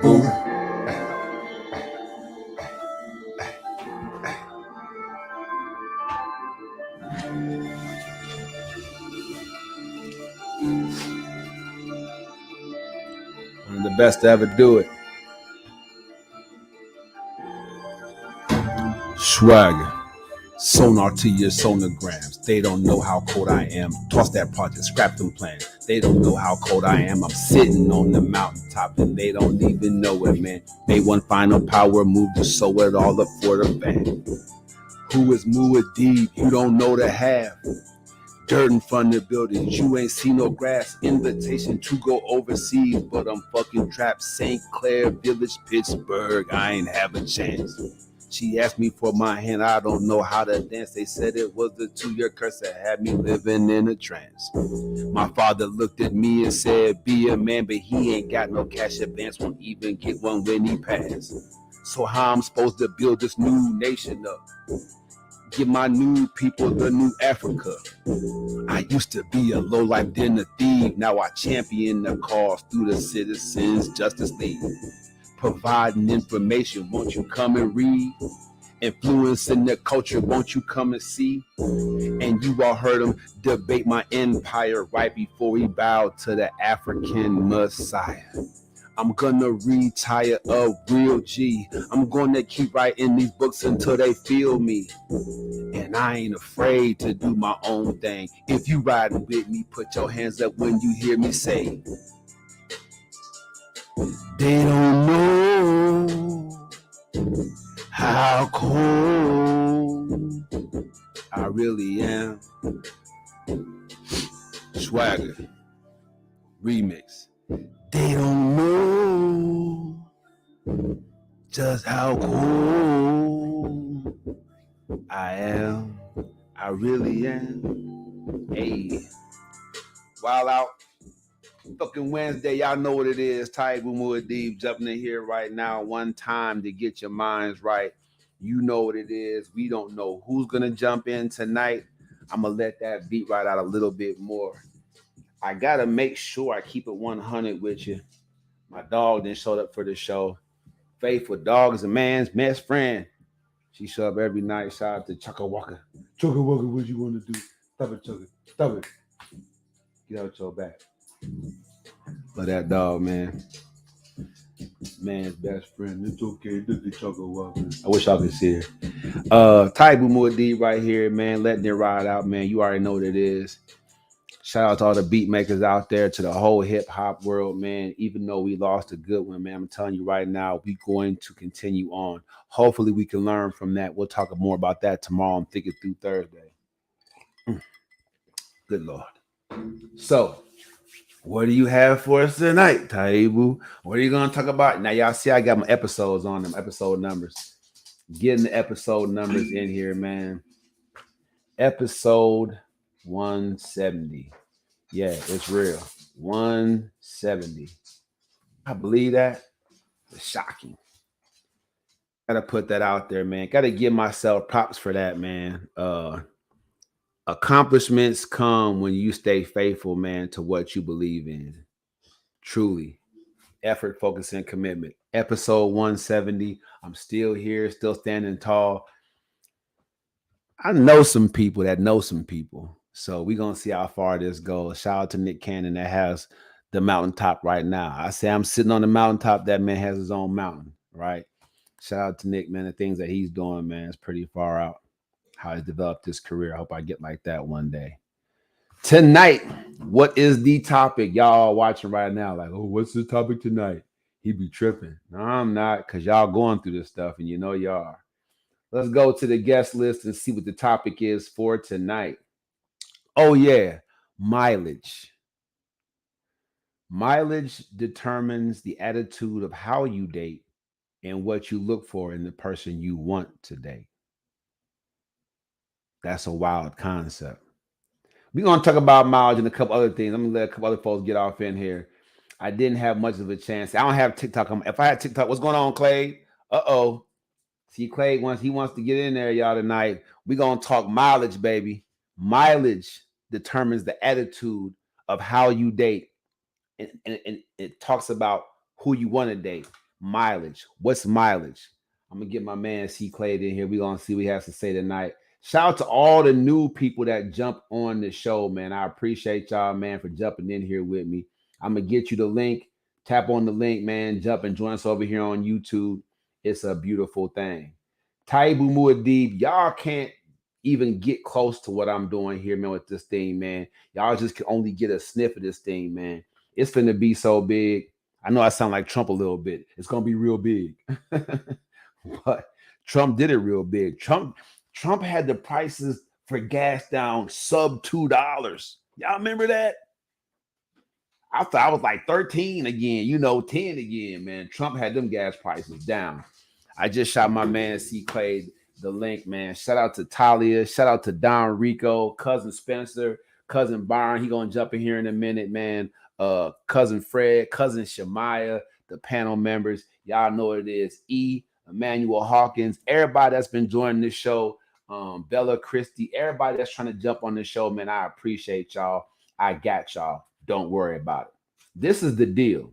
Boom. One of the best to ever do it. Swagger. Sonar to your sonograms. They don't know how cold I am. Toss that project, scrap them plans. They don't know how cold I am. I'm sitting on the mountaintop and they don't even know it, man. They want final power move to sow it all up for the fan. Who is Muad'Dib? You don't know the half. Dirt in front of the buildings, you ain't see no grass. Invitation to go overseas, but I'm fucking trapped. St. Clair Village, Pittsburgh, I ain't have a chance. She asked me for my hand, I don't know how to dance. They said it was the 2-year curse that had me living in a trance. My father looked at me and said, be a man, but he ain't got no cash advance, won't even get one when he passed. So how I'm supposed to build this new nation up? Give my new people the new Africa. I used to be a lowlife, then a thief. Now I champion the cause through the Citizens Justice League. Providing information, won't you come and read? Influencing the culture, won't you come and see? And you all heard him debate my empire right before he bowed to the African Messiah. I'm gonna retire a real G. I'm gonna keep writing these books until they feel me. And I ain't afraid to do my own thing. If you riding with me, put your hands up when you hear me say, they don't know how cold I really am. Swagger remix. They don't know just how cold I am. I really am. Hey, while out fucking Wednesday, y'all know what it is. Taibu Muad'Dib jumping in here right now, one time to get your minds right. You know what it is. We don't know who's gonna jump in tonight. I'm gonna let that beat right out a little bit more. I gotta make sure I keep it 100 with you. My dog then showed up for the show. Faithful dog is a man's best friend. She show up every night. Shout out to Chaka Waka. Chaka Waka, what you want to do? Stop it, Chaka. Stop it. Get out your back. But that dog, man. Man's best friend. It's okay. Look at Chaka Waka. I wish y'all could see her. Taibu Muad'Dib right here, man. Letting it ride out, man. You already know what it is. Shout out to all the beat makers out there, to the whole hip hop world, man. Even though we lost a good one, man, I'm telling you right now, we're going to continue on. Hopefully, we can learn from that. We'll talk more about that tomorrow. I'm thinking through Thursday. Good Lord. So, what do you have for us tonight, Taibu? What are you going to talk about? Now, y'all see I got my episodes on them, episode numbers. Getting the episode numbers in here, man. Episode 170. Yeah, it's real. 170. I believe that. It's shocking. Gotta put that out there, man. Gotta give myself props for that, man. Accomplishments come when you stay faithful, man, to what you believe in. Truly. Effort, focus, and commitment. Episode 170. I'm still here, still standing tall. I know some people that know some people. So we're going to see how far this goes. Shout out to Nick Cannon that has the mountaintop right now. I say I'm sitting on the mountaintop. That man has his own mountain, right? Shout out to Nick, man. The things that he's doing, man, is pretty far out. How he's developed his career. I hope I get like that one day. Tonight, what is the topic? Y'all watching right now like, oh, what's the topic tonight? He be tripping. No, I'm not, because y'all going through this stuff, and you know y'all are. Let's go to the guest list and see what the topic is for tonight. Oh, yeah, mileage. Mileage determines the attitude of how you date and what you look for in the person you want to date. That's a wild concept. We're going to talk about mileage and a couple other things. I'm going to let a couple other folks get off in here. I didn't have much of a chance. I don't have TikTok. If I had TikTok, what's going on, Clay? Uh-oh. See, Clay wants to get in there, y'all, tonight. We're going to talk mileage, baby. Mileage. determines the attitude of how you date, and it talks about who you want to date. Mileage. What's mileage? I'm gonna get my man C Clay in here. We're gonna see what he has to say tonight. Shout out to all the new people that jump on the show, man. I appreciate y'all, man, for jumping in here with me. I'm gonna get you the link. Tap on the link, man. Jump and join us over here on YouTube. It's a beautiful thing. Taibu Muad'Dib, y'all can't even get close to what I'm doing here, man, with this thing, man. Y'all just can only get a sniff of this thing, man. It's finna be so big. I know I sound like Trump a little bit. It's gonna be real big. But Trump did it real big. Trump had the prices for gas down sub $2. Y'all remember that? I thought I was like 13 again, 10 again, man. Trump had them gas prices down. I just shot my man C Clay the link, man. Shout out to Talia. Shout out to Don Rico, cousin Spencer, cousin Byron. He gonna jump in here in a minute, man. Cousin Fred, cousin Shemaya, the panel members. Y'all know what it is. Emmanuel Hawkins, everybody that's been joining this show, Bella Christie, everybody that's trying to jump on this show, man. I appreciate y'all. I got y'all. Don't worry about it. This is the deal.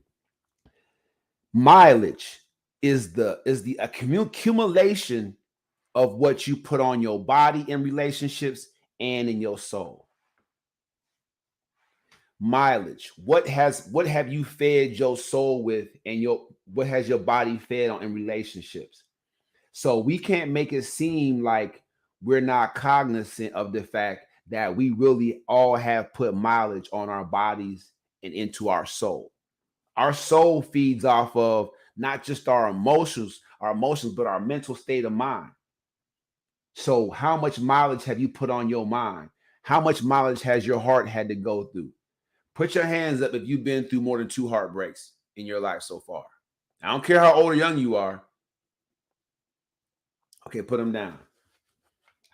Mileage is the accumulation of what you put on your body in relationships and in your soul. Mileage. What have you fed your soul with, and what has your body fed on in relationships? So we can't make it seem like we're not cognizant of the fact that we really all have put mileage on our bodies and into our soul. Our soul feeds off of not just our emotions, but our mental state of mind. So how much mileage have you put on your mind? How much mileage has your heart had to go through? Put your hands up if you've been through more than 2 heartbreaks in your life so far. I don't care how old or young you are. Okay, put them down.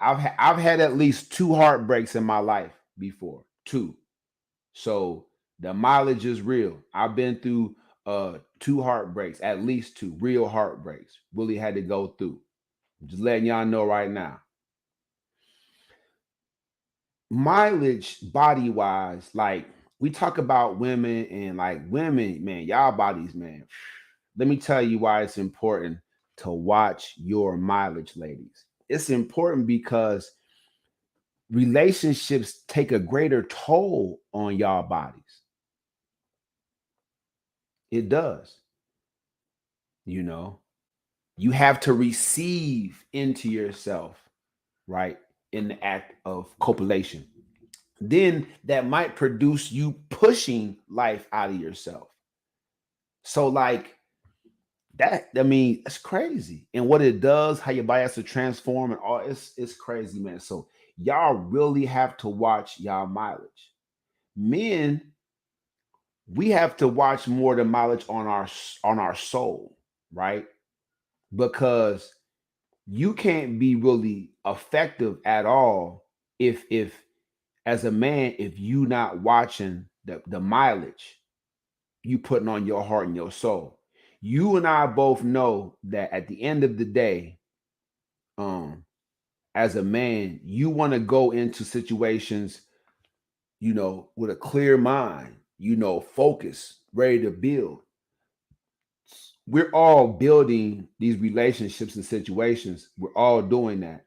I've had at least 2 heartbreaks in my life before. 2. So the mileage is real. I've been through 2 heartbreaks, at least 2 real heartbreaks. Really had to go through. Just letting y'all know right now. Mileage body wise, like we talk about women and like women, man, y'all bodies, man. Let me tell you why it's important to watch your mileage, ladies. It's important because relationships take a greater toll on y'all bodies. It does. You have to receive into yourself, right, in the act of copulation. Then that might produce you pushing life out of yourself. So, like that, I mean, it's crazy. And what it does, how your body has to transform and all, it's crazy, man. So y'all really have to watch y'all mileage. Men, we have to watch more the mileage on our soul, right? Because you can't be really effective at all if as a man, if you not watching the mileage you putting on your heart and your soul. You and I both know that at the end of the day, as a man, you want to go into situations, with a clear mind, focus, ready to build. We're all building these relationships and situations. We're all doing that.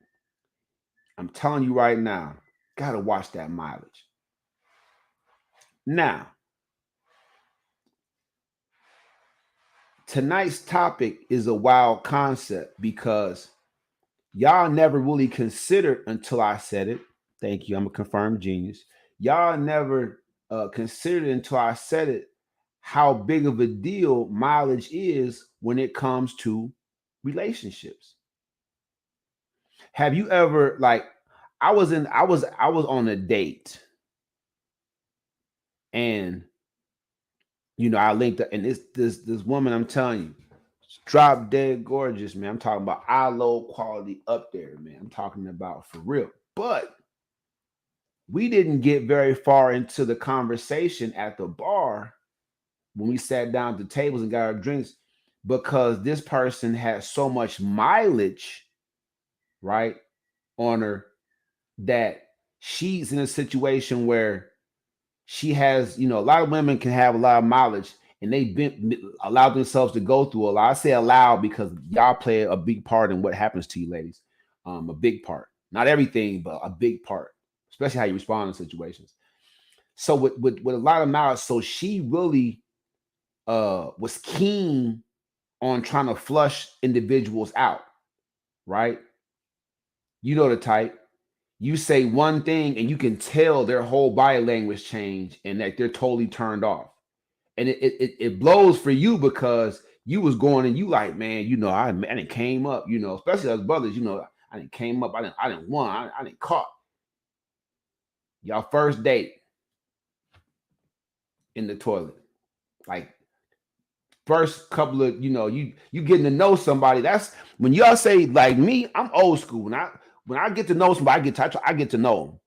I'm telling you right now, gotta watch that mileage. Now, tonight's topic is a wild concept because y'all never really considered until I said it. Thank you. I'm a confirmed genius. Y'all never considered until I said it how big of a deal mileage is when it comes to relationships. Have you ever I was on a date and I linked up and this woman, I'm telling you, drop dead gorgeous, man. I'm talking about eye low quality up there, man. I'm talking about for real. But we didn't get very far into the conversation at the bar when we sat down at the tables and got our drinks because this person had so much mileage, right, on her that she's in a situation where she has, a lot of women can have a lot of mileage and they've been allowed themselves to go through a lot. I say allow because y'all play a big part in what happens to you, ladies. A big part, not everything, but a big part, especially how you respond in situations. So with a lot of mileage, so she really was keen on trying to flush individuals out, right? You know the type. You say one thing and you can tell their whole body language change and that they're totally turned off. And it blows for you because you was going and you like, man, I didn't came up, especially as brothers, I didn't came up, I didn't won, I didn't caught. Y'all first date in the toilet. Like first couple of, you getting to know somebody. That's when y'all say like me, I'm old school. When I get to know somebody, I get to know them.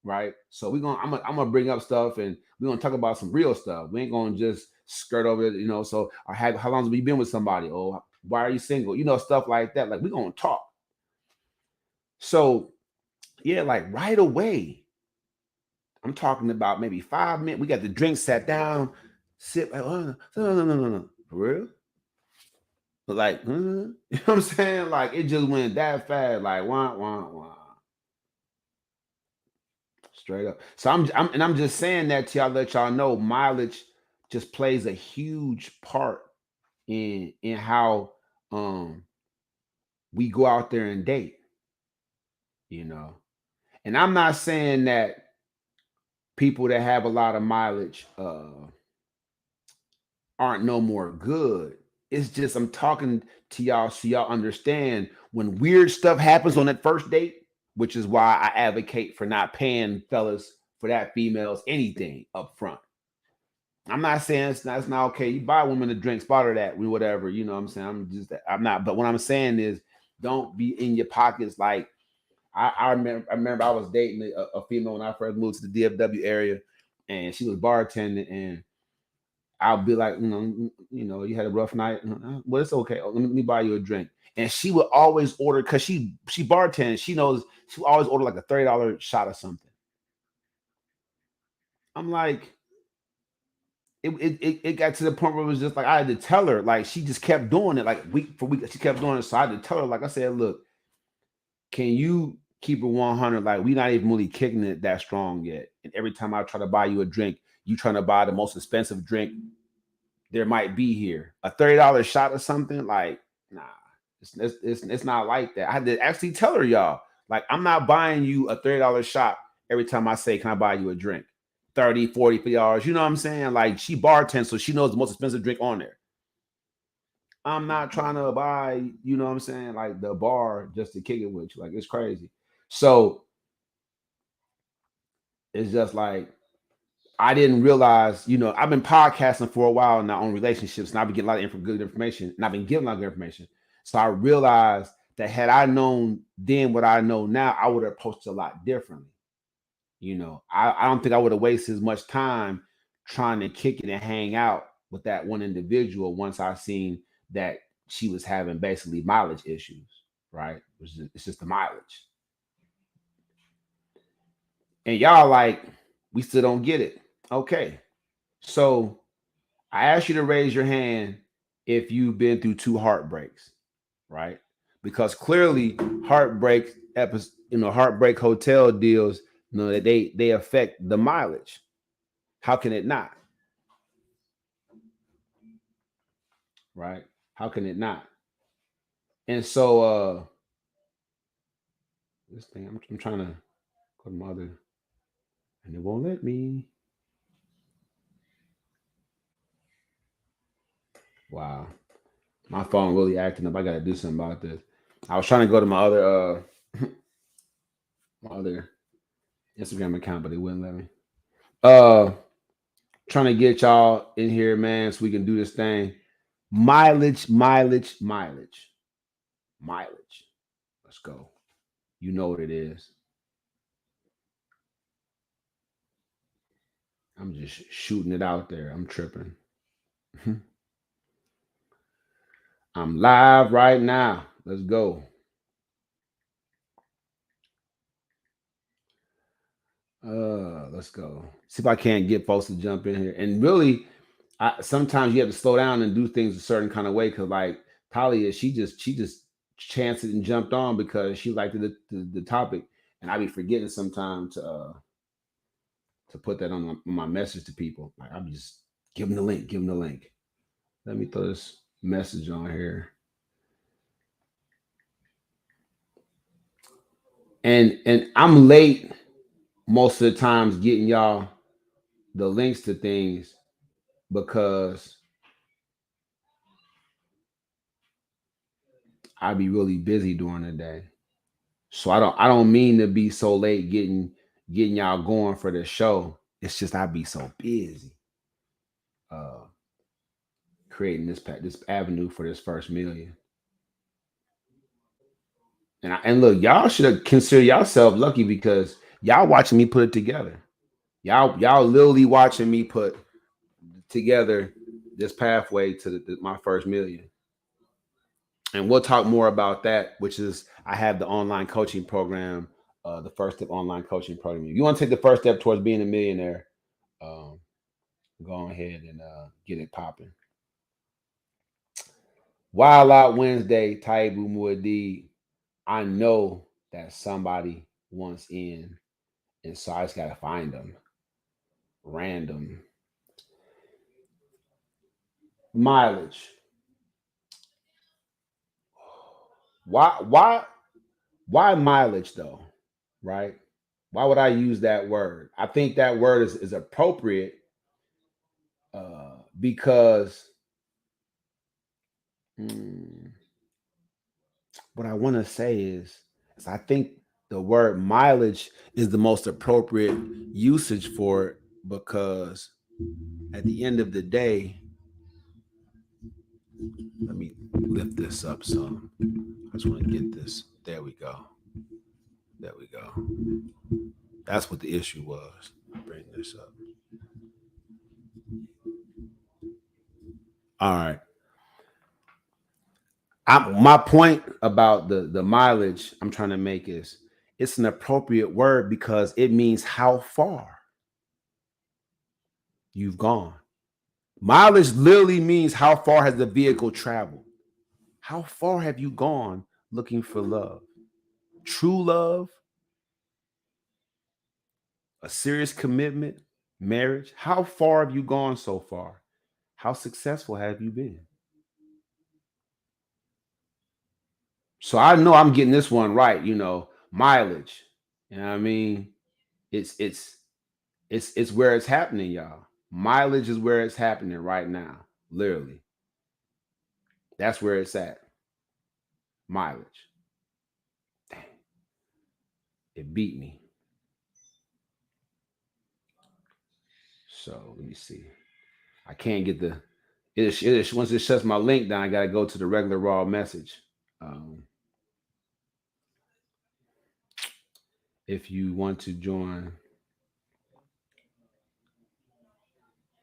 Right. So I'm gonna bring up stuff and we're gonna talk about some real stuff. We ain't gonna just skirt over it, so how long have you been with somebody? Oh, why are you single? Stuff like that. Like we're gonna talk. So yeah, like right away. I'm talking about maybe 5 minutes. We got the drink sat down, sip like, oh, no. For real? But like, you know what I'm saying? Like it just went that fast, like wah. Straight up. So I'm just saying that to y'all, let y'all know mileage just plays a huge part in how we go out there and date, you know. And I'm not saying that people that have a lot of mileage aren't no more good. It's just I'm talking to y'all so y'all understand when weird stuff happens on that first date, which is why I advocate for not paying fellas for that females anything up front. I'm not saying it's not okay. You buy women a drink, spot her that, whatever. You know what I'm saying? I'm not. But what I'm saying is, don't be in your pockets. Like I remember I was dating a female when I first moved to the DFW area, and she was bartending, and I'll be like, you had a rough night. Well, it's okay. Let me buy you a drink. And she would always order because she bartends. She knows she would always order like a $30 shot or something. I'm like, it got to the point where it was just like I had to tell her, like she just kept doing it, like week for week. She kept doing it. So I had to tell her, like I said, look, can you keep it 100? Like we not even really kicking it that strong yet. And every time I try to buy you a drink, you trying to buy the most expensive drink there might be here. A $30 shot or something, like, nah, it's not like that. I had to actually tell her, y'all, like, I'm not buying you a $30 shot every time I say, can I buy you a drink? 30, 40, $50. You know what I'm saying? Like she bartends, so she knows the most expensive drink on there. I'm not trying to buy, you know what I'm saying, like the bar just to kick it with you. Like it's crazy. So it's just like I didn't realize, I've been podcasting for a while now on relationships, and I've been getting a lot of good information, and I've been giving a lot of good information. So I realized that had I known then what I know now, I would have approached it a lot differently. I don't think I would have wasted as much time trying to kick it and hang out with that one individual once I seen that she was having basically mileage issues, right? It's just the mileage. And y'all like, we still don't get it. Okay. So I ask you to raise your hand if you've been through two heartbreaks, right? Because clearly heartbreak hotel deals, that they affect the mileage. How can it not? Right? How can it not? And so this thing, I'm trying to go to my other, and it won't let me. Wow. My phone really acting up. I gotta do something about this. I was trying to go to my other Instagram account, but it wouldn't let me. Uh Trying to get y'all in here, man, so we can do this thing. Mileage. Let's go. You know what it is. I'm just shooting it out there. I'm tripping. I'm live right now. Let's go. Let's go. See if I can't get folks to jump in here. And really, sometimes you have to slow down and do things a certain kind of way. Cause like Talia, she just chanced it and jumped on because she liked the topic. And I be forgetting sometimes to put that on my message to people. Like I be just give them the link, give them the link. Let me throw this message on here. And I'm late most of the times getting y'all the links to things because I be really busy during the day. So I don't mean to be so late getting y'all going for the show. It's just I be so busy uh creating this avenue for this first million. And look, y'all should have consider yourself lucky because y'all watching me put it together. Y'all literally watching me put together this pathway to my first million. And we'll talk more about that, which is I have the online coaching program, the first step online coaching program. If you want to take the first step towards being a millionaire, um, go ahead and get it popping. Wild Out Wednesday, Taibu Muad'Dib. I know that somebody wants in, and so I just gotta find them. Random mileage. Why why mileage though? Right? Why would I use that word? I think that word is appropriate because mm, what I want to say is I think the word mileage is the most appropriate usage for it because at the end of the day, let me lift this up some. I just want to get this. There we go. There we go. That's what the issue was. Bring this up. All right. My point about the mileage I'm trying to make is it's an appropriate word because it means how far you've gone. Mileage literally means how far has the vehicle traveled? How far have you gone looking for love? True love, a serious commitment, marriage. How far have you gone so far? How successful have you been? So I know I'm getting this one right, mileage. You know what I mean? It's it's it's where it's happening, y'all. Mileage is where it's happening right now. Literally. That's where it's at. Mileage. Dang, it beat me. So let me see. I can't get once it shuts my link down, I gotta go to the regular raw message. Um, if you want to join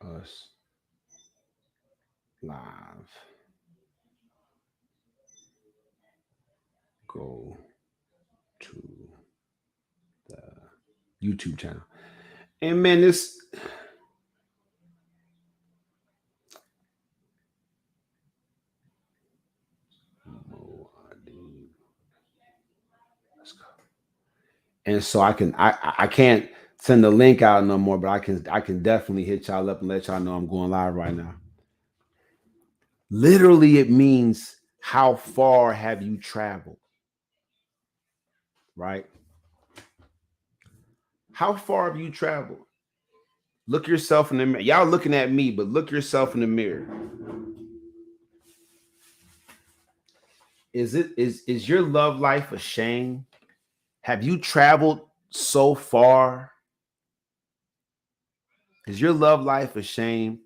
us live, go to the YouTube channel. And man, this and so I can't send the link out no more, but I can definitely hit y'all up and let y'all know I'm going live right now. Literally, it means how far have you traveled, right? How far have you traveled? Look yourself in the mirror. Y'all looking at me, but look yourself in the mirror. Is your love life a shame? Have you traveled so far? Is your love life a shame?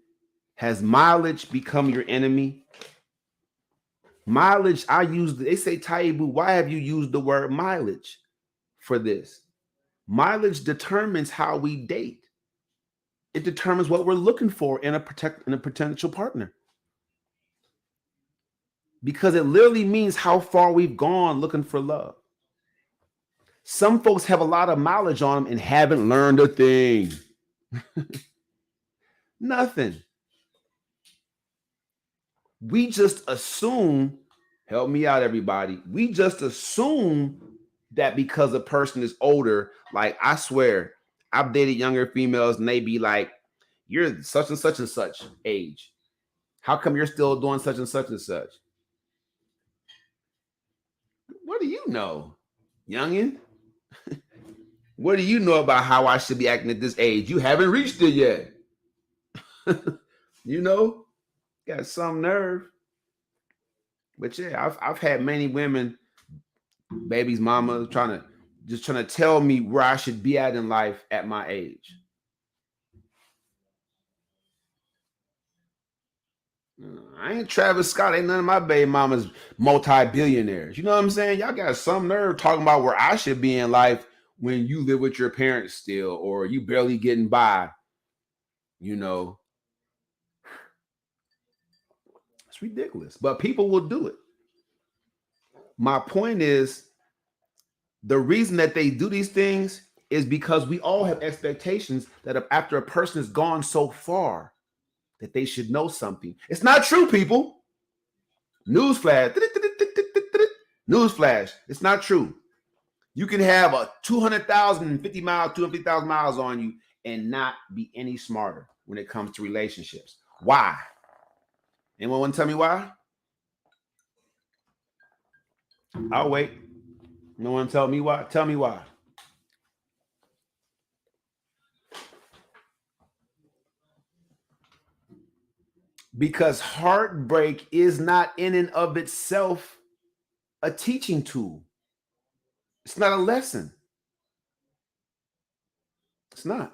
Has mileage become your enemy? Mileage, they say, Taibu, why have you used the word mileage for this? Mileage determines how we date. It determines what we're looking for in a potential partner. Because it literally means how far we've gone looking for love. Some folks have a lot of mileage on them and haven't learned a thing. Nothing. We just assume, help me out, everybody. We just assume that because a person is older, like I swear, I've dated younger females and they be like, you're such and such age. How come you're still doing such and such and such? What do you know, youngin? What do you know about how I should be acting at this age? You haven't reached it yet. You know, got some nerve. But yeah, I've had many women, baby's mama, trying to tell me where I should be at in life at my age. I ain't Travis Scott. Ain't none of my baby mamas multi-billionaires. You know what I'm saying? Y'all got some nerve talking about where I should be in life when you live with your parents still, or you barely getting by. You know, it's ridiculous. But people will do it. My point is, the reason that they do these things is because we all have expectations that after a person has gone so far, that they should know something. It's not true, people. Newsflash. Newsflash. It's not true. You can have a 250 miles, 250,000 miles on you and not be any smarter when it comes to relationships. Why? Anyone want to tell me why? I'll wait. No one tell me why? Tell me why. Because heartbreak is not in and of itself a teaching tool. It's not a lesson. It's not.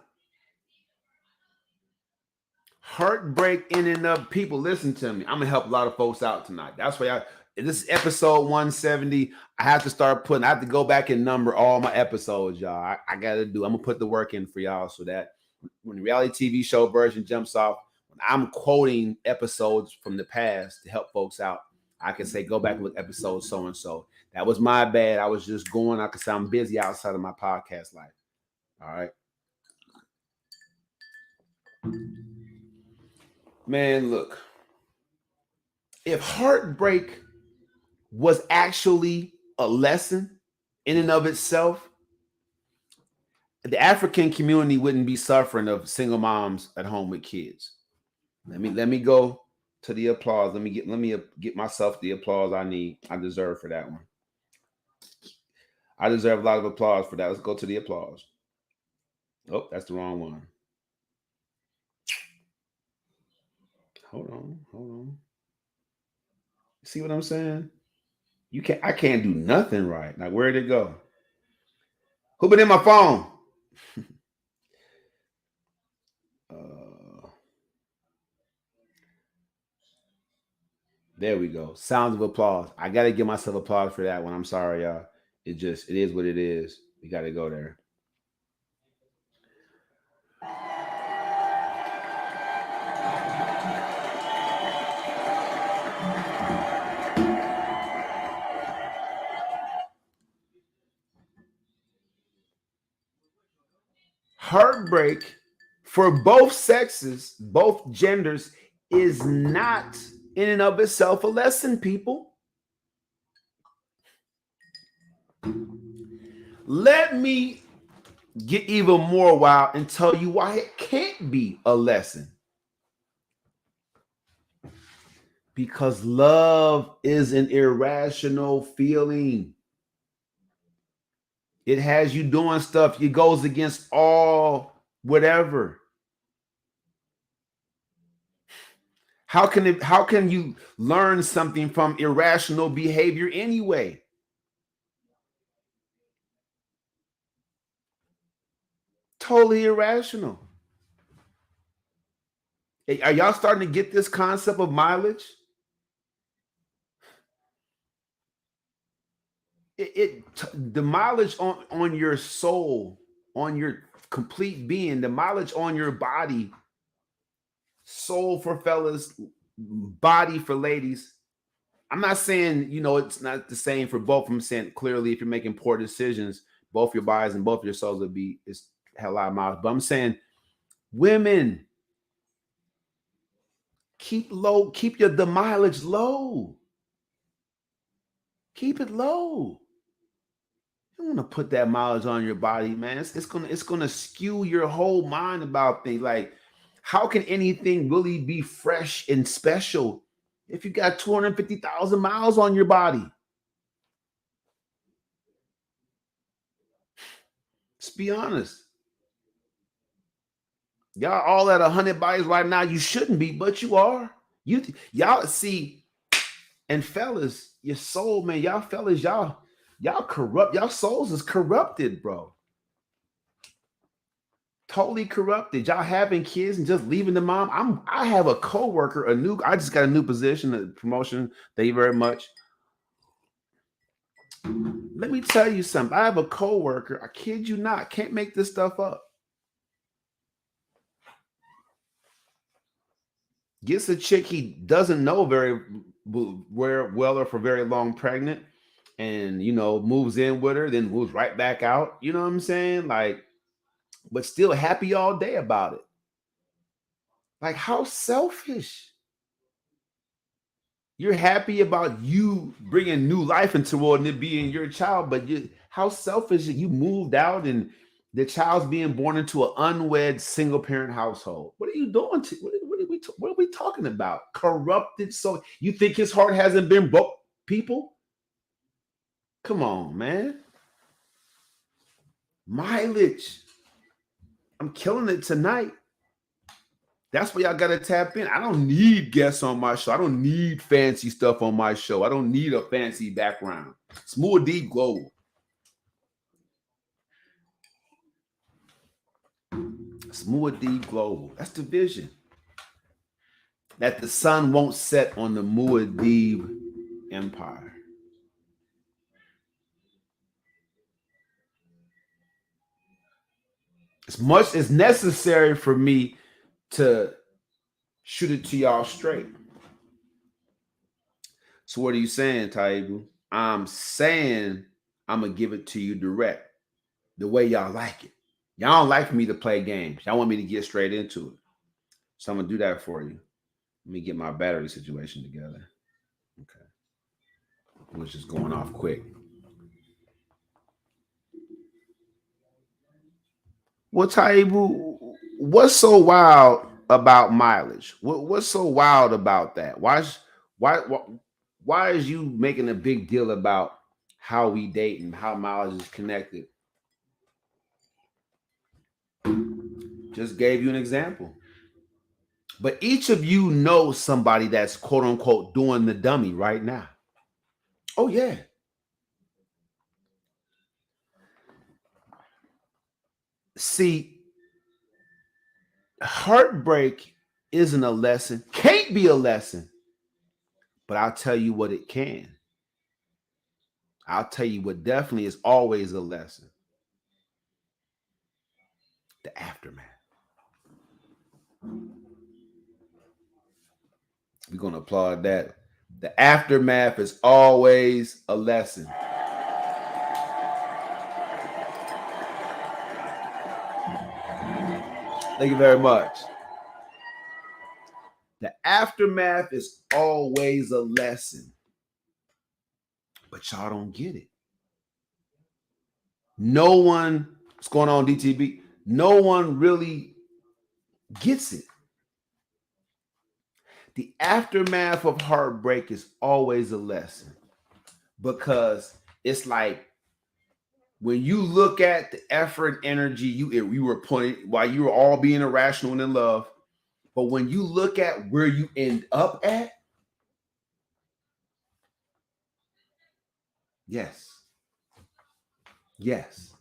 Heartbreak in and of, people, listen to me. I'm gonna help a lot of folks out tonight. That's why this is episode 170. I have to go back and number all my episodes, y'all. I'm gonna put the work in for y'all so that when the reality TV show version jumps off, when I'm quoting episodes from the past to help folks out, I can say, go back with episode so and so. That was my bad. I was just going, I could say I'm busy outside of my podcast life. All right. Man, look. If heartbreak was actually a lesson in and of itself, the African community wouldn't be suffering of single moms at home with kids. Let me go to the applause. Let me get myself the applause I need. I deserve for that one. I deserve a lot of applause for that. Let's go to the applause. Oh, that's the wrong one. Hold on. See what I'm saying? I can't do nothing right. Now, where'd it go? Who been in my phone? There we go. Sounds of applause. I gotta give myself applause for that one. I'm sorry, y'all. It is what it is. We gotta go there. Heartbreak for both sexes, both genders, is not in and of itself a lesson, people. Let me get even more wild and tell you why it can't be a lesson. Because love is an irrational feeling. It has you doing stuff. It goes against all whatever. How can you learn something from irrational behavior anyway? Totally irrational. Are y'all starting to get this concept of mileage? The mileage on your soul, on your complete being, the mileage on your body, soul for fellas, body for ladies. I'm not saying, it's not the same for both. I'm saying clearly if you're making poor decisions, both your bodies and both your souls will be is had a lot of miles. But I'm saying, women, keep the mileage low. Keep it low. You don't want to put that mileage on your body, man. It's gonna skew your whole mind about things. Like, how can anything really be fresh and special if you got 250,000 miles on your body? Let's be honest. Y'all all at 100 bodies right now. You shouldn't be, but you are. Y'all see, and fellas, your soul, man, y'all fellas, y'all corrupt. Y'all souls is corrupted, bro. Totally corrupted. Y'all having kids and just leaving the mom. I have a coworker, I just got a new position, a promotion. Thank you very much. Let me tell you something. I have a coworker, I kid you not, can't make this stuff up. Gets a chick he doesn't know very well or for very long pregnant, and moves in with her, then moves right back out. You know what I'm saying? Like, but still happy all day about it. Like, how selfish. You're happy about you bringing new life into the world and it being your child, but how selfish that you moved out and the child's being born into an unwed single parent household. What are you doing? What are we talking about? Corrupted soul. You think his heart hasn't been broke, people? Come on, man. Mileage. I'm killing it tonight. That's why y'all gotta tap in. I don't need guests on my show. I don't need fancy stuff on my show. I don't need a fancy background. Smooth deep global. Smooth deep global. That's the vision. That the sun won't set on the Muad'Dib empire. As much as necessary for me to shoot it to y'all straight. So what are you saying, Taibu? I'm saying I'm gonna give it to you direct, the way y'all like it. Y'all don't like for me to play games. Y'all want me to get straight into it. So I'm gonna do that for you. Let me get my battery situation together. Okay. Which is going off quick. Well, Taibu, what's so wild about mileage? What's so wild about that? Why why is you making a big deal about how we date and how mileage is connected? Just gave you an example. But each of you knows somebody that's quote unquote doing the dummy right now. Oh yeah. See, heartbreak isn't a lesson, can't be a lesson, but I'll tell you what it can. I'll tell you what definitely is always a lesson: the aftermath. We're going to applaud that. The aftermath is always a lesson. Thank you very much. The aftermath is always a lesson, but y'all don't get it. No one, what's going on, DTB? No one really gets it. The aftermath of heartbreak is always a lesson because it's like when you look at the effort and energy you were putting while you were all being irrational and in love, but when you look at where you end up at, yes, yes.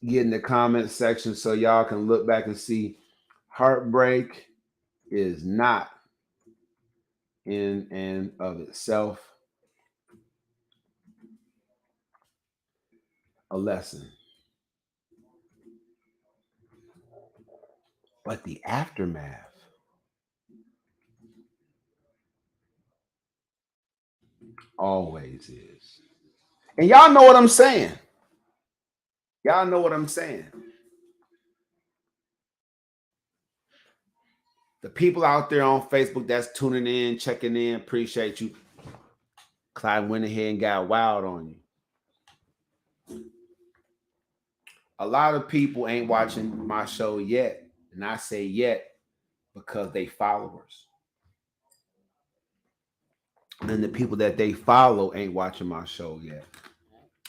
Get in the comment section so y'all can look back and see heartbreak is not in and of itself a lesson, but the aftermath always is. And y'all know what I'm saying. Y'all know what I'm saying. The people out there on Facebook that's tuning in, checking in, appreciate you. Clyde went ahead and got wild on you. A lot of people ain't watching my show yet. And I say yet because they followers. And the people that they follow ain't watching my show yet.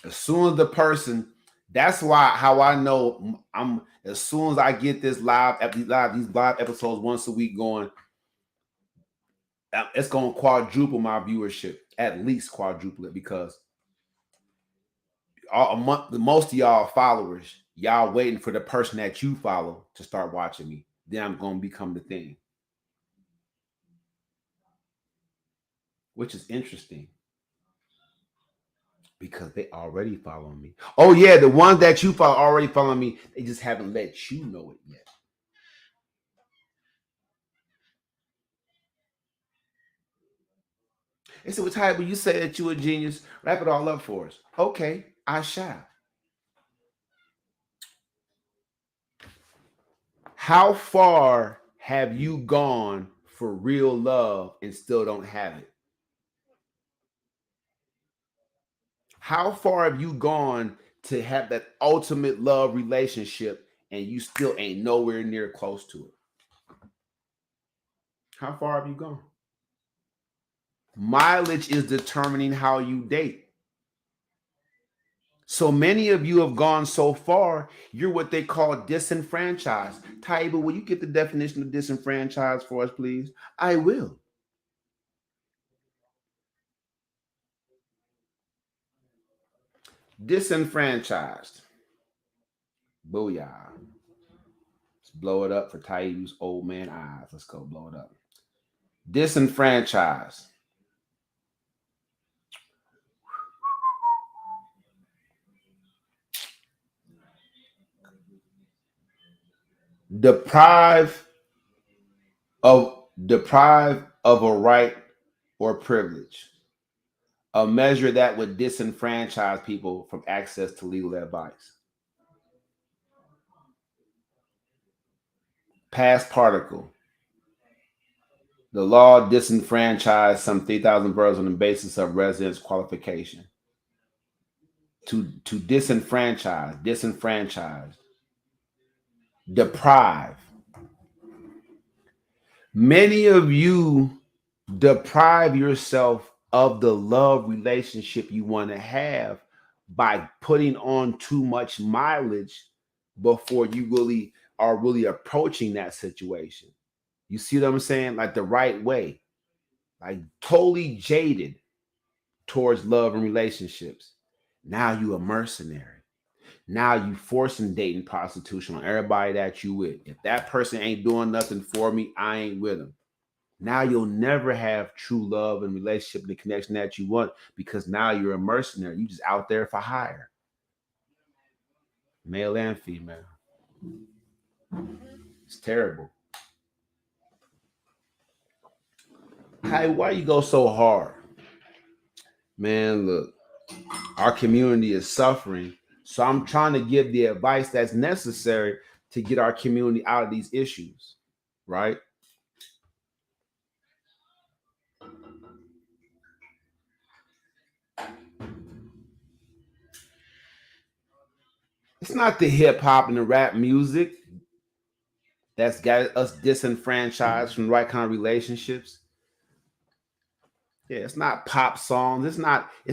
As soon as the person, that's why how I know I'm as soon as I get this these live episodes once a week going, it's gonna quadruple my viewership, at least quadruple it, because most of y'all followers, y'all waiting for the person that you follow to start watching me. Then I'm gonna become the thing, which is interesting because they already follow me. Oh yeah, the ones that you follow already following me. They just haven't let you know it yet. They said, well, Taibu, you say that you a genius. Wrap it all up for us. Okay, I shall. How far have you gone for real love and still don't have it? How far have you gone to have that ultimate love relationship and you still ain't nowhere near close to it? How far have you gone? Mileage is determining how you date. So many of you have gone so far, you're what they call disenfranchised. Taibu, will you get the definition of disenfranchised for us, please? I will. Disenfranchised. Booyah. Let's blow it up for Taibu's old man eyes. Let's go blow it up. Disenfranchised. Deprive of a right or privilege. A measure that would disenfranchise people from access to legal advice. Past particle. The law disenfranchised some 3,000 boroughs on the basis of residence qualification. To disenfranchise, deprive. Many of you deprive yourself of the love relationship you want to have by putting on too much mileage before you really are really approaching that situation. You see what I'm saying? Like the right way, like totally jaded towards love and relationships. Now you a mercenary. Now you forcing dating prostitution on everybody that you with. If that person ain't doing nothing for me, I ain't with them. Now you'll never have true love and relationship and the connection that you want because now you're a mercenary. You just out there for hire, male and female. It's terrible. Hey, why you go so hard? Man, look, our community is suffering. So I'm trying to give the advice that's necessary to get our community out of these issues, right? It's not the hip hop and the rap music that's got us disenfranchised from the right kind of relationships. Yeah, it's not pop songs. It's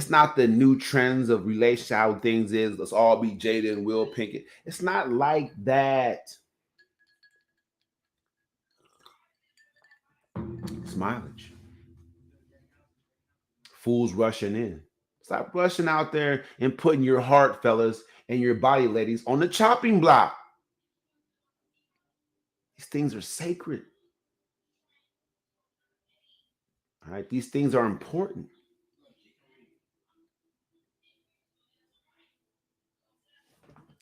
not the new trends of relationship how things is. Let's all be Jada and Will Pinkett. It's not like that. It's mileage. Fools rushing in. Stop rushing out there and putting your heart, fellas, and your body, ladies, on the chopping block. These things are sacred. All right, these things are important.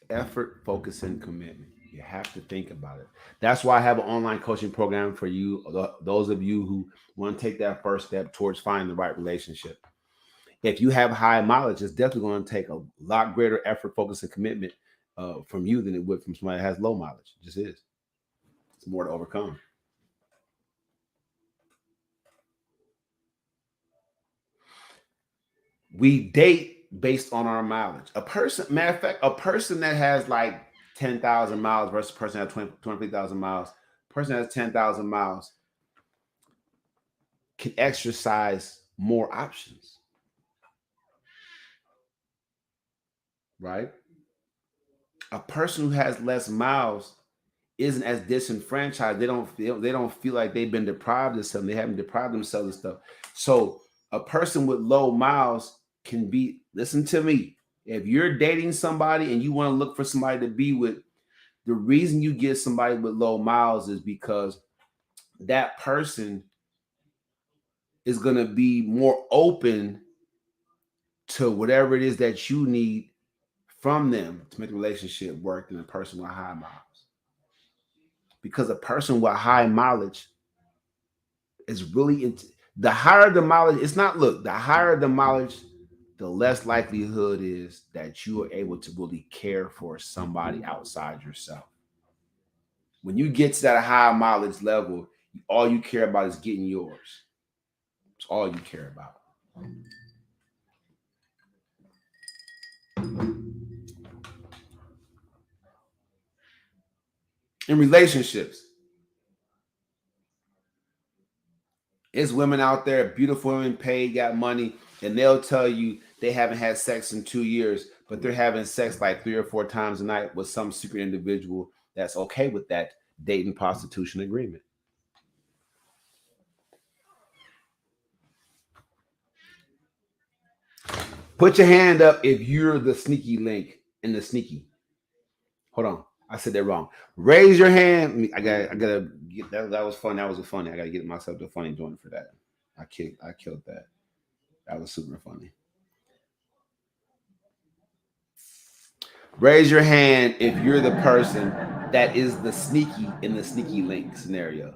Effort, focus, and commitment. You have to think about it. That's why I have an online coaching program for you, those of you who want to take that first step towards finding the right relationship. If you have high mileage, it's definitely going to take a lot greater effort, focus, and commitment from you than it would from somebody that has low mileage. It just is. It's more to overcome. We date based on our mileage. A person, matter of fact, a person that has like 10,000 miles versus a person that has 23,000 miles, person that has 10,000 miles can exercise more options, right? A person who has less miles isn't as disenfranchised. They don't feel like they've been deprived of something. They haven't deprived themselves of stuff. So a person with low miles can be, listen to me. If you're dating somebody and you want to look for somebody to be with, the reason you get somebody with low miles is because that person is going to be more open to whatever it is that you need from them to make the relationship work than a person with high miles. Because a person with high mileage is really the higher the mileage, it's not, look, the higher the mileage, the less likelihood is that you are able to really care for somebody outside yourself. When you get to that high mileage level, all you care about is getting yours. It's all you care about. In relationships, it's women out there, beautiful women, paid, got money, and they'll tell you they haven't had sex in 2 years, but they're having sex like 3 or 4 times a night with some secret individual that's okay with that dating prostitution agreement. Put your hand up if you're the sneaky link in the sneaky. Hold on. I said that wrong. Raise your hand. I gotta get that. That was fun. That was a funny. I gotta get myself to a funny joint for that. I killed that. That was super funny. Raise your hand if you're the person that is the sneaky in the sneaky link scenario.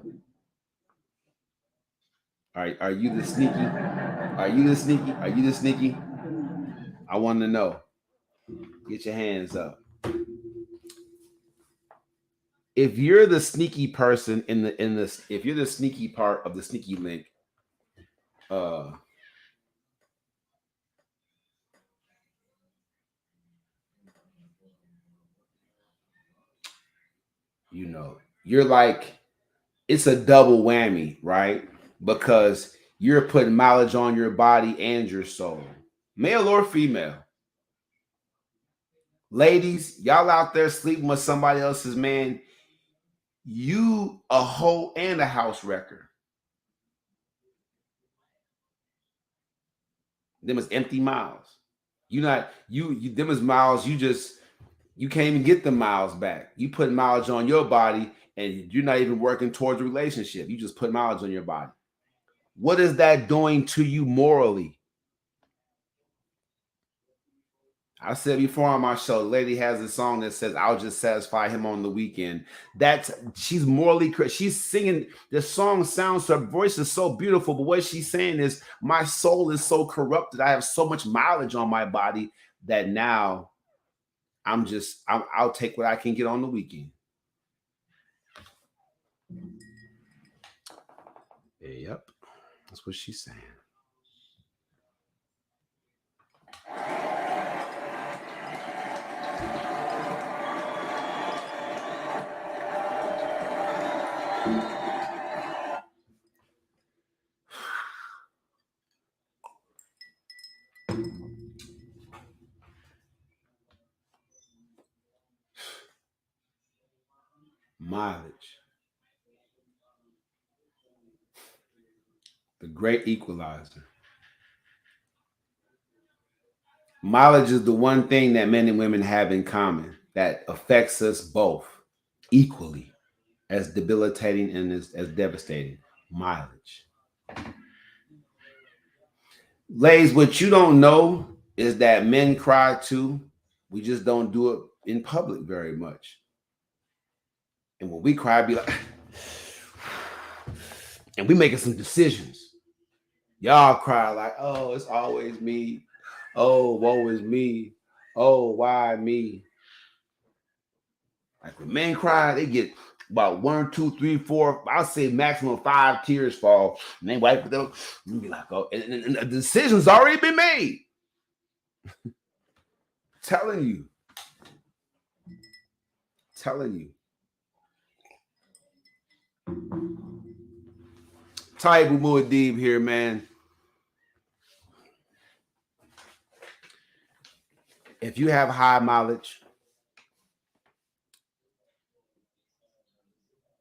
All right, are you the sneaky? Are you the sneaky? Are you the sneaky? I want to know. Get your hands up. If you're the sneaky person in this, if you're the sneaky part of the sneaky link, uh, you're like, it's a double whammy, right? Because you're putting mileage on your body and your soul, male or female. Ladies, y'all out there sleeping with somebody else's man, you a hoe and a house wrecker. Them is empty miles. You not you them is miles you can't even get the miles back. You put mileage on your body and you're not even working towards a relationship. You just put mileage on your body. What is that doing to you morally? I said before on my show, the lady has a song that says, "I'll just satisfy him on the weekend." That's she's morally she's singing. The song sounds, her voice is so beautiful, but what she's saying is, my soul is so corrupted. I have so much mileage on my body that now I'll take what I can get on the weekend. Yep, that's what she's saying. Mileage, the great equalizer. Mileage is the one thing that men and women have in common that affects us both equally, as debilitating and as devastating. Mileage. Ladies, what you don't know is that men cry too. We just don't do it in public very much. And when we cry, be like, and we making some decisions. Y'all cry like, oh, it's always me. Oh, woe is me. Oh, why me? Like when men cry, they get about 1, 2, 3, 4, I'll say maximum 5 tears fall. And they wipe it up and be like, oh, and the decision's already been made. Telling you. Taibu Muad'Dib here, man. If you have high mileage,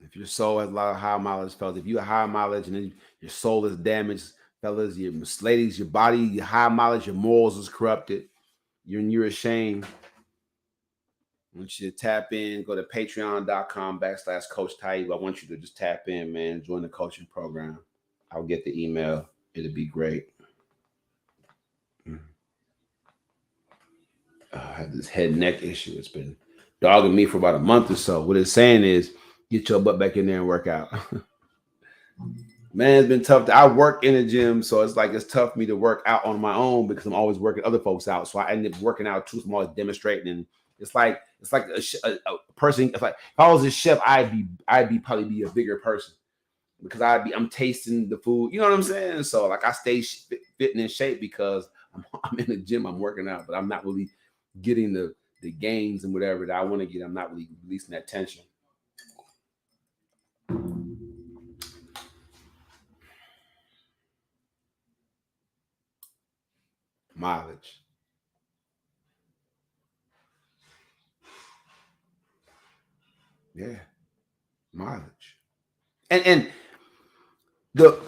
if your soul has a lot of high mileage, fellas, if you have high mileage and then your soul is damaged, fellas, your ladies, your body, your high mileage, your morals is corrupted, you're ashamed. I want you to tap in, go to patreon.com/Coach Taibu. I want you to just tap in, man, join the coaching program. I'll get the email. It'll be great. I have this head and neck issue. It's been dogging me for about a month or so. What it's saying is, get your butt back in there and work out. Man, it's been tough. I work in the gym, so it's like it's tough for me to work out on my own because I'm always working other folks out. So I end up working out too. So I'm always demonstrating, and it's like a person. It's like if I was a chef, I'd probably be a bigger person because I'm tasting the food. You know what I'm saying? So like I stay fit and in shape because I'm in the gym, I'm working out, but I'm not really getting the gains and whatever that I want to get. I'm not really releasing that tension. Mileage. Yeah, mileage. And the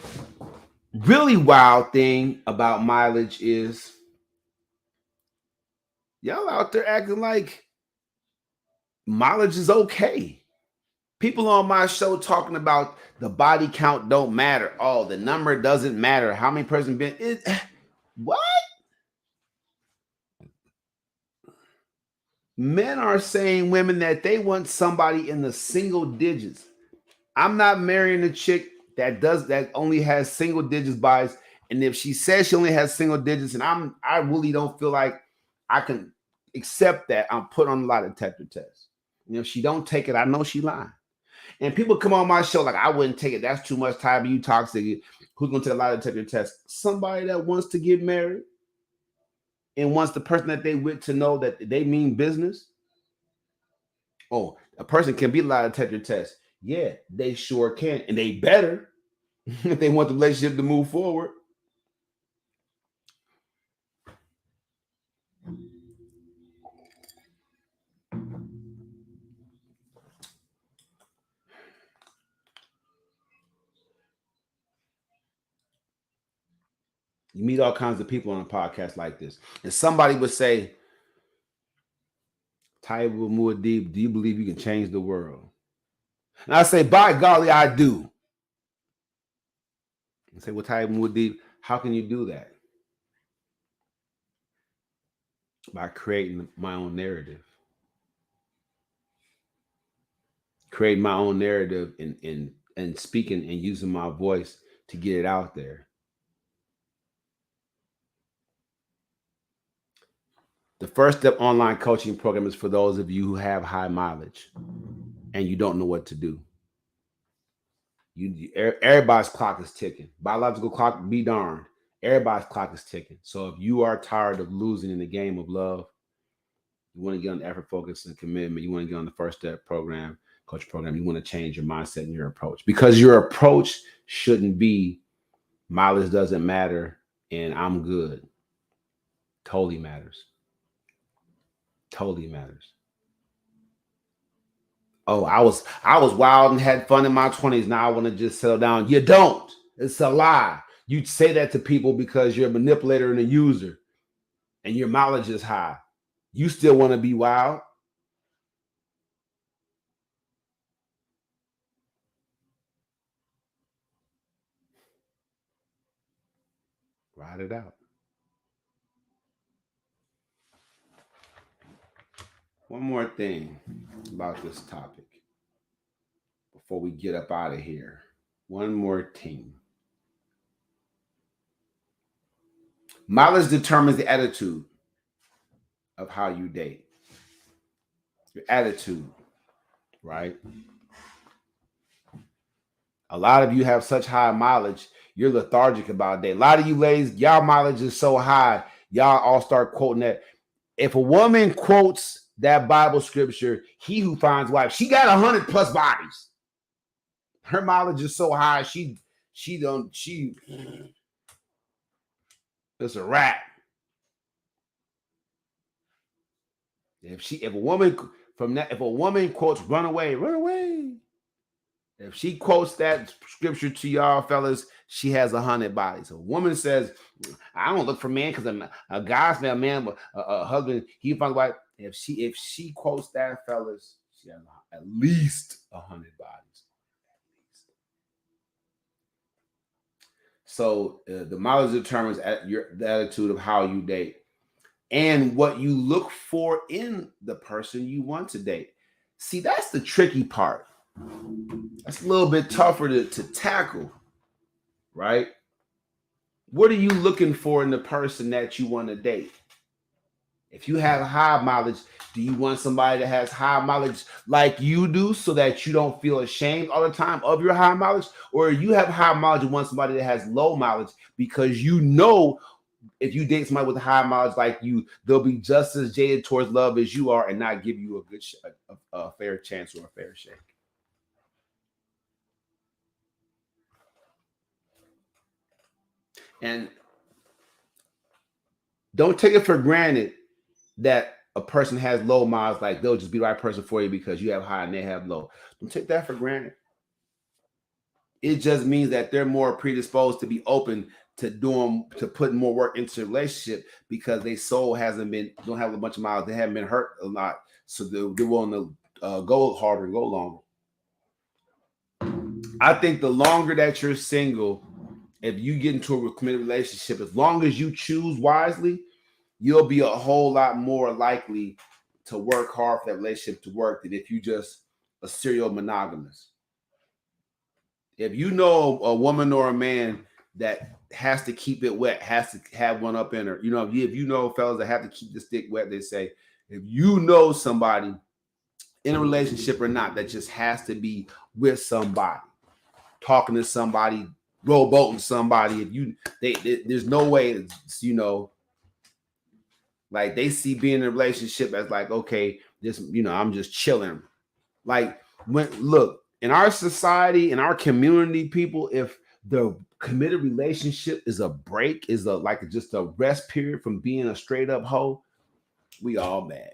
really wild thing about mileage is y'all out there acting like mileage is okay. People on my show talking about the body count don't matter. Oh, the number doesn't matter. How many person been it? What? Men are saying women that they want somebody in the single digits. I'm not marrying a chick that only has single digits buys. And if she says she only has single digits, and I really don't feel like I can accept that, I'm put on a lot of detector tests. If she don't take it, I know she lying. And people come on my show like I wouldn't take it. That's too much time. You toxic. Who's gonna take a lot of detector tests? Somebody that wants to get married and wants the person that they with to know that they mean business. Oh, a person can be a lie detector test. Yeah, they sure can, and they better if they want the relationship to move forward. You meet all kinds of people on a podcast like this, and somebody would say, Taibu Muad'Dib, do you believe you can change the world? And I say, by golly, I do. And say, well, Taibu Muad'Dib, how can you do that? By creating my own narrative. Creating my own narrative and speaking and using my voice to get it out there. The first step online coaching program is for those of you who have high mileage and you don't know what to do. Everybody's clock is ticking. Biological clock, be darned. Everybody's clock is ticking. So if you are tired of losing in the game of love, you want to get on the effort, focus, and commitment. You want to get on the first step program, coach program. You want to change your mindset and your approach because your approach shouldn't be mileage doesn't matter and I'm good. Totally matters. Totally matters. Oh, I was wild and had fun in my 20s. Now I want to just settle down. You don't. It's a lie. You say that to people because you're a manipulator and a user and your mileage is high. You still want to be wild. Ride it out. One more thing about this topic before we get up out of here. One more thing. Mileage determines the attitude of how you date. Your attitude, right? A lot of you have such high mileage, you're lethargic about dating. A lot of you ladies, y'all mileage is so high, y'all all start quoting that. If a woman quotes that Bible scripture, he who finds wife, she got 100+ bodies. Her mileage is so high, she it's a wrap. If a woman quotes run away, run away. If she quotes that scripture to y'all fellas, she has 100 bodies. A woman says, I don't look for man because a guy's man, a husband, he finds wife. If she quotes that, fellas, she has at least 100 bodies. So the mileage determines the attitude of how you date and what you look for in the person you want to date. See, that's the tricky part. That's a little bit tougher to tackle, right? What are you looking for in the person that you want to date? If you have high mileage, do you want somebody that has high mileage like you do so that you don't feel ashamed all the time of your high mileage? Or you have high mileage and want somebody that has low mileage because you know if you date somebody with high mileage like you, they'll be just as jaded towards love as you are and not give you a good, a fair chance or a fair shake. And don't take it for granted that a person has low miles, like they'll just be the right person for you because you have high and they have low. Don't take that for granted. It just means that they're more predisposed to be open to putting more work into the relationship because their soul don't have a bunch of miles, they haven't been hurt a lot, so they're willing to go harder and go longer. I think the longer that you're single, if you get into a committed relationship, as long as you choose wisely, you'll be a whole lot more likely to work hard for that relationship to work than if you just a serial monogamous. If you know a woman or a man that has to keep it wet, has to have one up in her, if you know fellas that have to keep the stick wet, they say, if you know somebody in a relationship or not that just has to be with somebody, talking to somebody, rowboating somebody, there's no way it's, like they see being in a relationship as like, okay, this, I'm just chilling. Like look, in our society, in our community, people, if the committed relationship is a break, like just a rest period from being a straight up hoe, we all bad.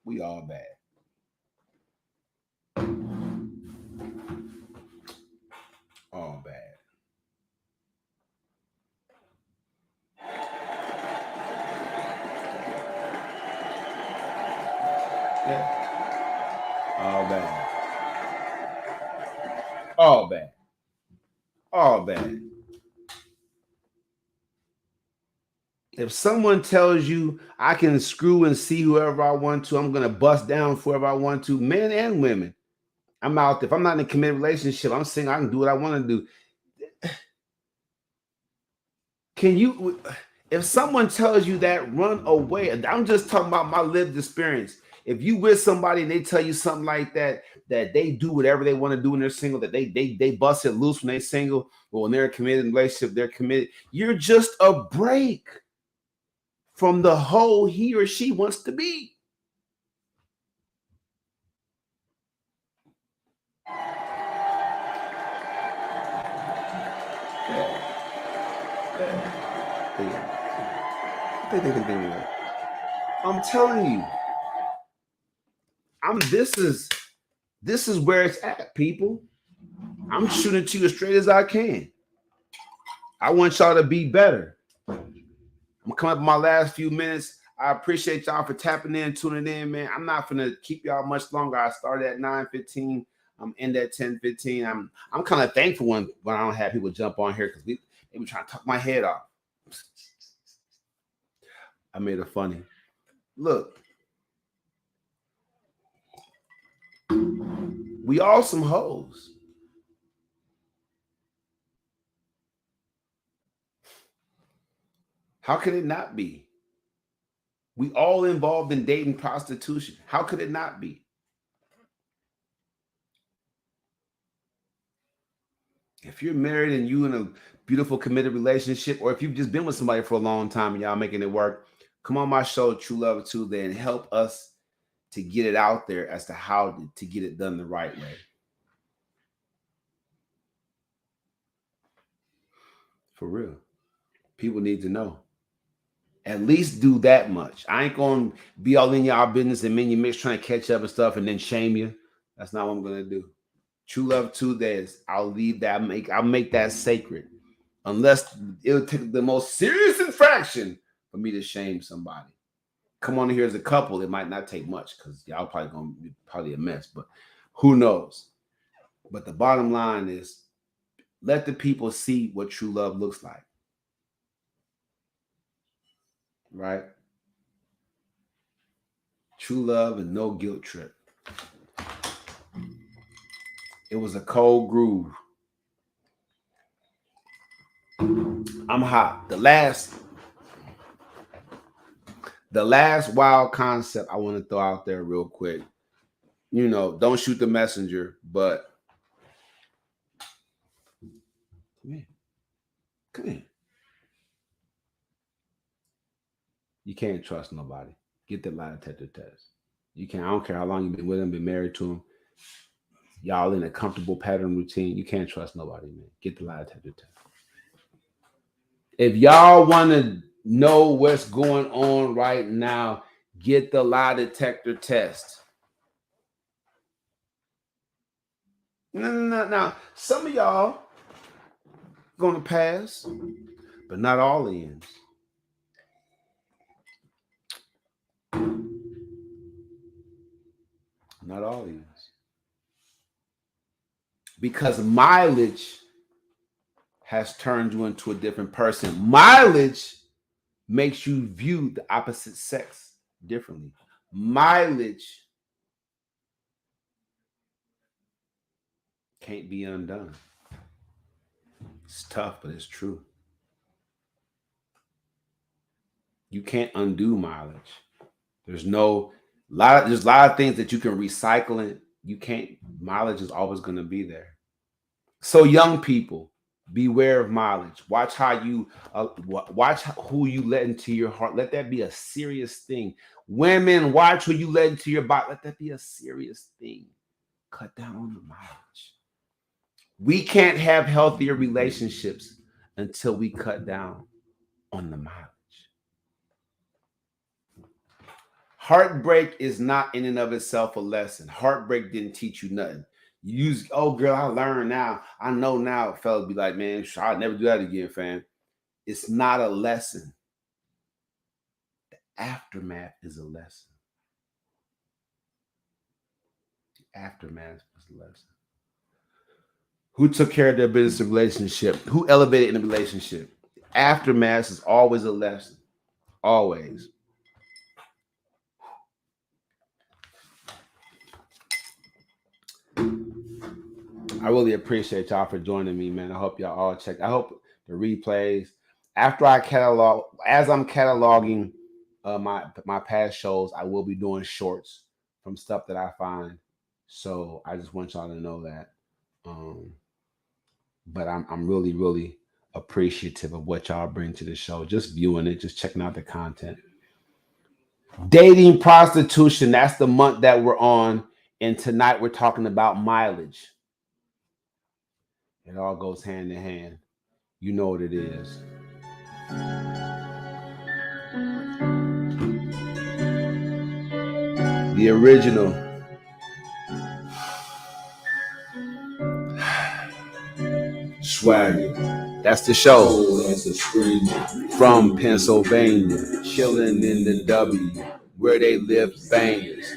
We all bad. All bad. Yeah. All bad. All bad. All bad. If someone tells you I can screw and see whoever I want to, I'm gonna bust down for whoever I want to, men and women. I'm out. If I'm not in a committed relationship, I'm single. I can do what I want to do. Can you? If someone tells you that, run away. I'm just talking about my lived experience. If you with somebody and they tell you something like that, that they do whatever they want to do when they're single, that they bust it loose when they're single, but when they're in a committed relationship, they're committed. You're just a break from the whole he or she wants to be. I'm telling you, this is where it's at, people. I'm shooting to you as straight as I can. I want y'all to be better. I'm coming up with my last few minutes. I appreciate y'all for tapping in, tuning in, man. I'm not gonna keep y'all much longer. I started at 9:15. I'm in at 10:15. I'm kind of thankful when I don't have people jump on here because they be trying to talk my head off. I made it funny. Look, we all some hoes. How could it not be? We all involved in dating prostitution. How could it not be? If you're married and you in a beautiful committed relationship, or if you've just been with somebody for a long time and y'all making it work, come on my show, True Love Tuesday, and help us to get it out there as to how to get it done the right way. For real. People need to know. At least do that much. I ain't going to be all in y'all business and menu mix trying to catch up and stuff and then shame you. That's not what I'm going to do. True Love Tuesdays, I'll leave that. I'll make that sacred. Unless it'll take the most serious infraction for me to shame somebody. Come on here as a couple. It might not take much because y'all probably going to be probably a mess. But who knows? But the bottom line is let the people see what true love looks like. Right? True love and no guilt trip. It was a cold groove. I'm hot. The last wild concept I want to throw out there real quick. You know, don't shoot the messenger, but come here. You can't trust nobody. Get the lie detector test. You can't. I don't care how long you've been with them, been married to them. Y'all in a comfortable pattern routine. You can't trust nobody, man. Get the lie detector test. If y'all want to know what's going on right now, get the lie detector test. No. Now, some of y'all gonna pass, but not all ends. Not all ends. Because mileage has turned you into a different person. Mileage makes you view the opposite sex differently. Mileage can't be undone. It's tough, but it's true. You can't undo mileage. There's a lot of things that you can recycle and you can't. Mileage is always going to be there. So young people, beware of mileage. Watch how you watch who you let into your heart. Let that be a serious thing. Women, watch who you let into your body. Let that be a serious thing. Cut down on the mileage. We can't have healthier relationships until we cut down on the mileage. Heartbreak is not in and of itself a lesson. Heartbreak didn't teach you nothing. You use, oh girl, I learned now. I know now. Fellas be like, man, I'll never do that again, fam. It's not a lesson. The aftermath is a lesson. The aftermath is a lesson. Who took care of their business and relationship? Who elevated in a relationship? Aftermath is always a lesson. Always. I really appreciate y'all for joining me, man. I hope y'all all check. I hope the replays. After I catalog, as I'm cataloging my past shows, I will be doing shorts from stuff that I find. So I just want y'all to know that. But I'm really, really appreciative of what y'all bring to the show. Just viewing it, just checking out the content. Dating prostitution, that's the month that we're on. And tonight we're talking about mileage. It all goes hand in hand. You know what it is. The original. Swagger. That's the show. From Pennsylvania. Chilling in the W. Where they live bangers.